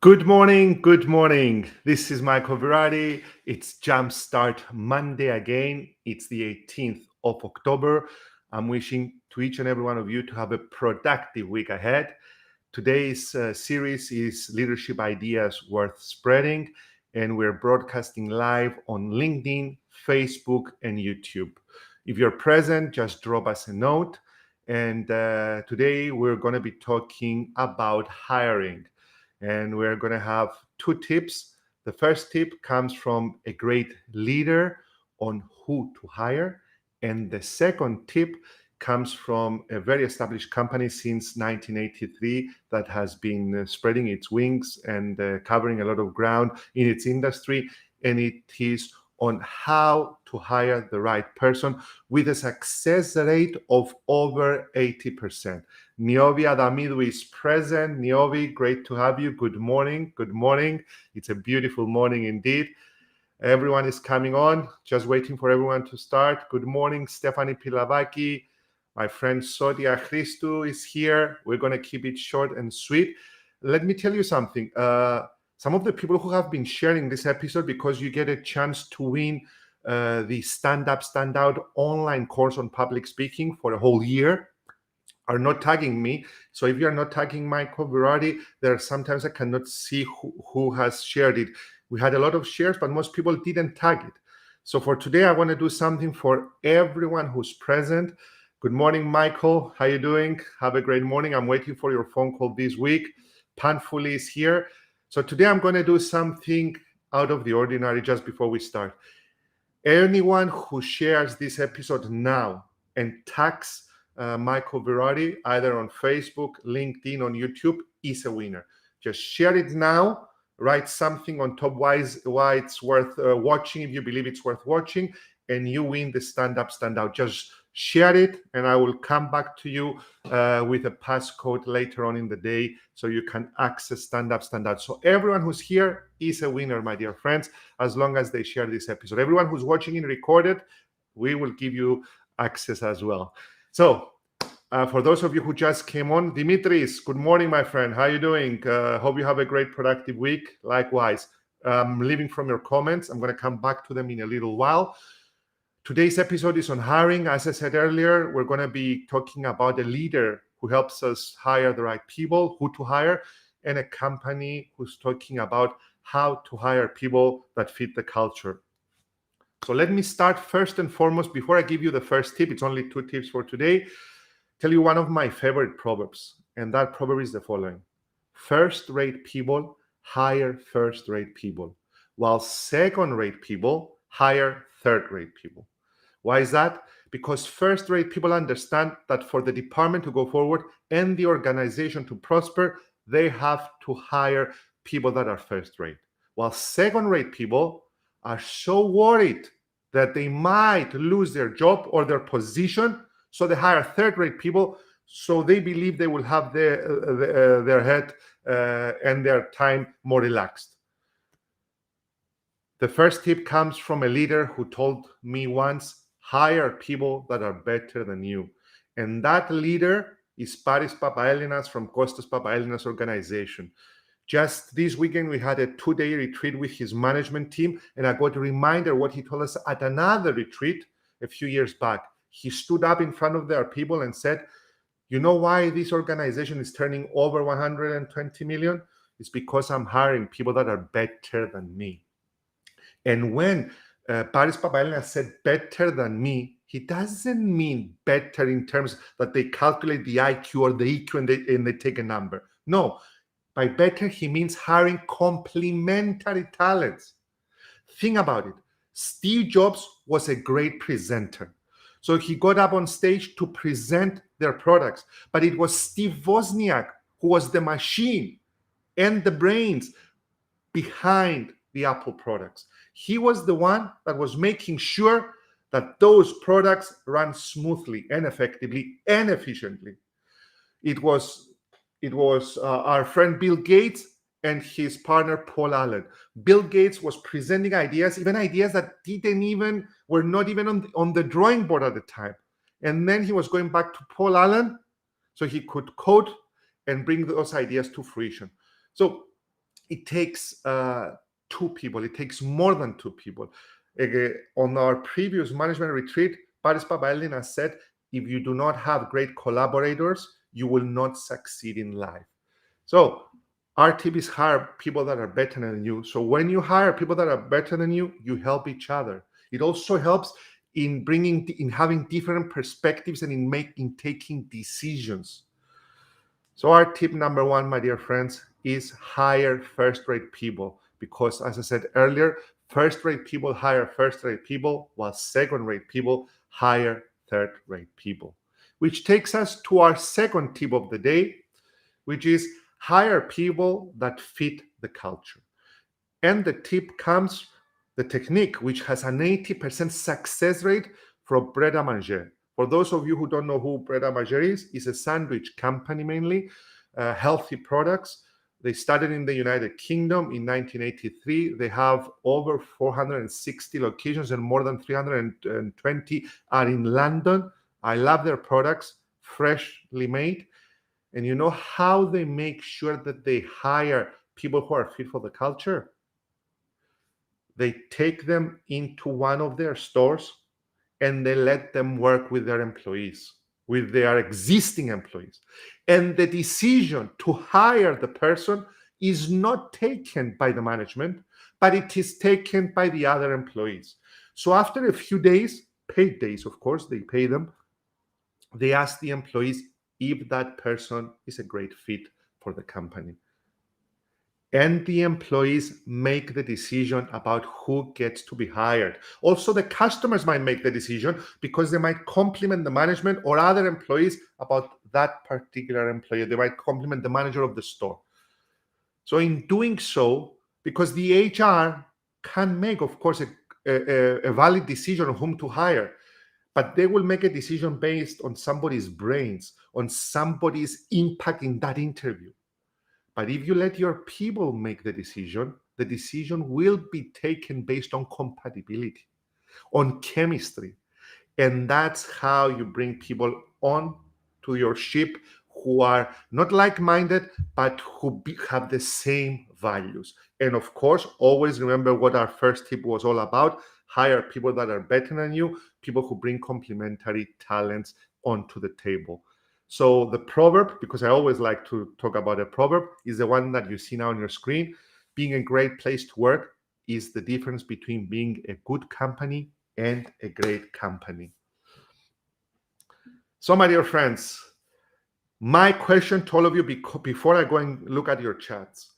Good morning, good morning. This is Michael Virardi. It's Jumpstart Monday again. It's the 18th of October. I'm wishing to each and every one of you to have a productive week ahead. Today's series is Leadership Ideas Worth Spreading, and we're broadcasting live on LinkedIn, Facebook, and YouTube. If you're present, just drop us a note. And today we're going to be talking about hiring. And we're going to have two tips. The first tip comes from a great leader on who to hire. And the second tip comes from a very established company since 1983 that has been spreading its wings and covering a lot of ground in its industry. And it is on how to hire the right person with a success rate of over 80%. Niovi Adamidou is present. Niovi, great to have you. Good morning. Good morning. It's a beautiful morning indeed. Everyone is coming on. Just waiting for everyone to start. Good morning, Stephanie Pilavaki. My friend Sodia Christou is here. We're going to keep it short and sweet. Let me tell you something. Some of the people who have been sharing this episode, because you get a chance to win the Stand Up, Stand Out online course on public speaking for a whole year, are not tagging me. So if you are not tagging Michael Virardi, there are sometimes I cannot see who has shared it. We had a lot of shares, but most people didn't tag it. So for today, I want to do something for everyone who's present. Good morning, Michael. How you doing? Have a great morning. I'm waiting for your phone call this week. Panfuli is here. So today I'm going to do something out of the ordinary just before we start. Anyone who shares this episode now and tags Michael Virardi, either on Facebook, LinkedIn, on YouTube, is a winner. Just share it now. Write something on top why it's worth watching, if you believe it's worth watching, and you win the Stand Up, Stand Out. Just share it, and I will come back to you with a passcode later on in the day so you can access Stand Up, Stand Out. So everyone who's here is a winner, my dear friends, as long as they share this episode. Everyone who's watching it recorded, we will give you access as well. So for those of you who just came on, Dimitris, good morning, my friend. How are you doing? Hope you have a great, productive week. Likewise, leaving from your comments. I'm going to come back to them in a little while. Today's episode is on hiring. As I said earlier, we're going to be talking about a leader who helps us hire the right people, who to hire, and a company who's talking about how to hire people that fit the culture. So let me start first and foremost, before I give you the first tip, it's only two tips for today, tell you one of my favorite proverbs. And that proverb is the following: first-rate people hire first-rate people, while second-rate people hire third-rate people. Why is that? Because first-rate people understand that for the department to go forward and the organization to prosper, they have to hire people that are first-rate. While second-rate people are so worried that they might lose their job or their position, so they hire third-rate people, so they believe they will have their head and their time more relaxed. The first tip comes from a leader who told me once, hire people that are better than you. And that leader is Paris Papaelinas from Kostas Papaelinas organization. Just this weekend, we had a 2-day retreat with his management team, and I got a reminder what he told us at another retreat a few years back. He stood up in front of their people and said, you know why this organization is turning over 120 million? It's because I'm hiring people that are better than me. And when Paris Papaelinas said better than me, he doesn't mean better in terms that they calculate the IQ or the EQ and they take a number. No, by better, he means hiring complementary talents. Think about it. Steve Jobs was a great presenter. So he got up on stage to present their products. But it was Steve Wozniak who was the machine and the brains behind the Apple products. He was the one that was making sure that those products run smoothly and effectively and efficiently. It was our friend Bill Gates and his partner Paul Allen. Bill Gates was presenting ideas, even ideas that were not even on the drawing board at the time. And then he was going back to Paul Allen so he could code and bring those ideas to fruition. So it takes two people. It takes more than two people. On our previous management retreat, Paris Papaelina said, if you do not have great collaborators, you will not succeed in life. So our tip is hire people that are better than you. So when you hire people that are better than you, you help each other. It also helps in having different perspectives and in taking decisions. So our tip number one, my dear friends, is hire first-rate people, because as I said earlier, first-rate people hire first-rate people, while second-rate people hire third-rate people. Which takes us to our second tip of the day, which is hire people that fit the culture. And the tip comes, the technique, which has an 80% success rate from Bread à Manger. For those of you who don't know who Bread à Manger is, it's a sandwich company mainly, healthy products. They started in the United Kingdom in 1983. They have over 460 locations and more than 320 are in London. I love their products, freshly made. And you know how they make sure that they hire people who are fit for the culture? They take them into one of their stores and they let them work with their employees, with their existing employees. And the decision to hire the person is not taken by the management, but it is taken by the other employees. So after a few days, paid days, of course, they pay them, they ask the employees if that person is a great fit for the company. And the employees make the decision about who gets to be hired. Also, the customers might make the decision because they might compliment the management or other employees about that particular employee. They might compliment the manager of the store. So in doing so, because the HR can make, of course, a valid decision on whom to hire, but they will make a decision based on somebody's brains, on somebody's impact in that interview. But if you let your people make the decision will be taken based on compatibility, on chemistry. And that's how you bring people on to your ship who are not like-minded, but who have the same values. And of course, always remember what our first tip was all about. Hire people that are better than you, people who bring complementary talents onto the table. So the proverb, because I always like to talk about a proverb, is the one that you see now on your screen. Being a great place to work is the difference between being a good company and a great company. So, my dear friends, my question to all of you before I go and look at your chats,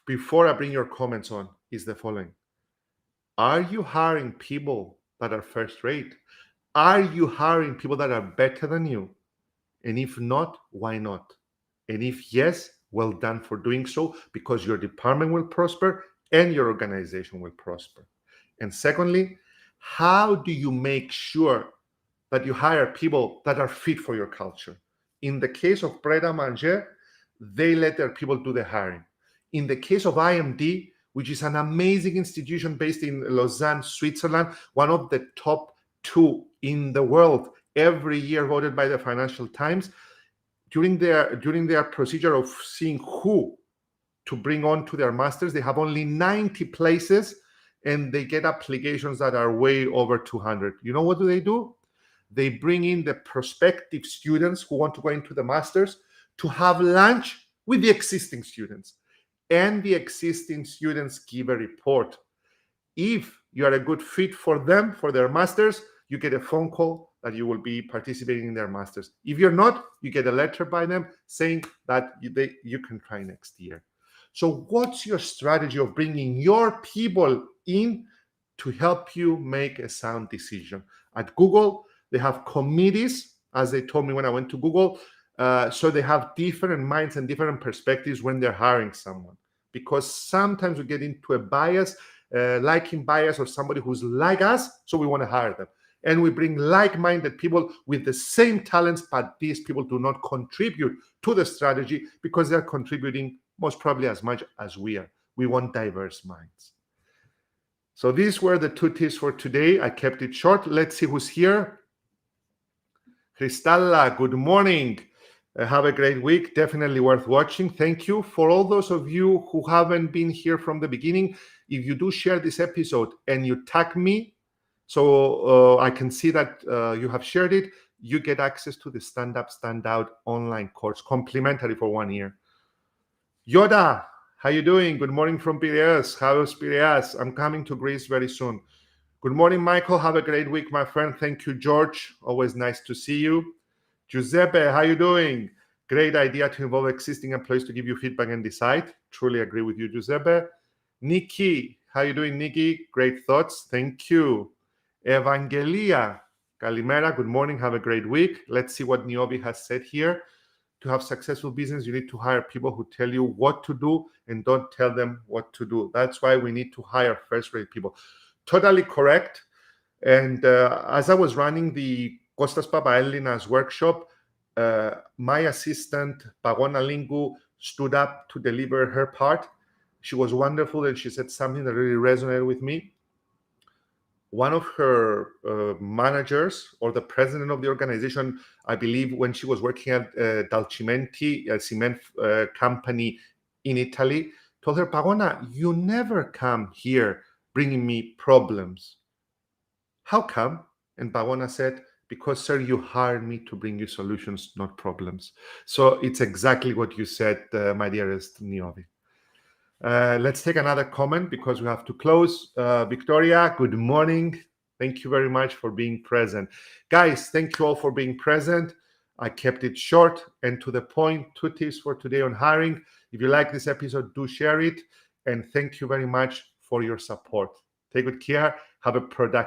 before I bring your comments on, is the following. Are you hiring people that are first rate? Are you hiring people that are better than you? And if not, why not? And if yes, well done for doing so, because your department will prosper and your organization will prosper. And secondly, how do you make sure that you hire people that are fit for your culture? In the case of Bread à Manger, they let their people do the hiring. In the case of IMD, which is an amazing institution based in Lausanne, Switzerland, one of the top 2 in the world, every year voted by the Financial Times, during their procedure of seeing who to bring on to their masters, they have only 90 places and they get applications that are way over 200. You know what do? They bring in the prospective students who want to go into the masters to have lunch with the existing students. And the existing students give a report. If you are a good fit for them, for their masters, you get a phone call that you will be participating in their masters. If you're not, you get a letter by them saying that you can try next year. So what's your strategy of bringing your people in to help you make a sound decision? At Google, they have committees, as they told me when I went to Google. So they have different minds and different perspectives when they're hiring someone. Because sometimes we get into a bias, liking bias, or somebody who's like us, so we want to hire them. And we bring like-minded people with the same talents, but these people do not contribute to the strategy because they're contributing most probably as much as we are. We want diverse minds. So these were the 2 tips for today. I kept it short. Let's see who's here. Cristalla, good morning. Have a great week. Definitely worth watching. Thank you. For all those of you who haven't been here from the beginning, if you do share this episode and you tag me, so I can see that you have shared it, you get access to the Stand Up, Stand Out online course, complimentary for 1 year. Yoda, how you doing? Good morning from Piraeus. How's Piraeus? I'm coming to Greece very soon. Good morning, Michael. Have a great week, my friend. Thank you, George. Always nice to see you. Giuseppe, how you doing? Great idea to involve existing employees to give you feedback and decide. Truly agree with you, Giuseppe. Nikki, how you doing, Nikki? Great thoughts. Thank you. Evangelia, Kalimera, good morning. Have a great week. Let's see what Niobe has said here. To have successful business, you need to hire people who tell you what to do and don't tell them what to do. That's why we need to hire first-rate people. Totally correct. And as I was running the Kostas Papaellina's workshop, my assistant, Pagona Lingu, stood up to deliver her part. She was wonderful, and she said something that really resonated with me. One of her managers, or the president of the organization, I believe, when she was working at Dalcimenti, a cement company in Italy, told her, Pagona, you never come here bringing me problems. How come? And Pagona said, because, sir, you hired me to bring you solutions, not problems. So it's exactly what you said, my dearest Niobe. Let's take another comment because we have to close. Victoria, good morning. Thank you very much for being present. Guys, thank you all for being present. I kept it short and to the point. 2 tips for today on hiring. If you like this episode, do share it. And thank you very much for your support. Take good care. Have a productive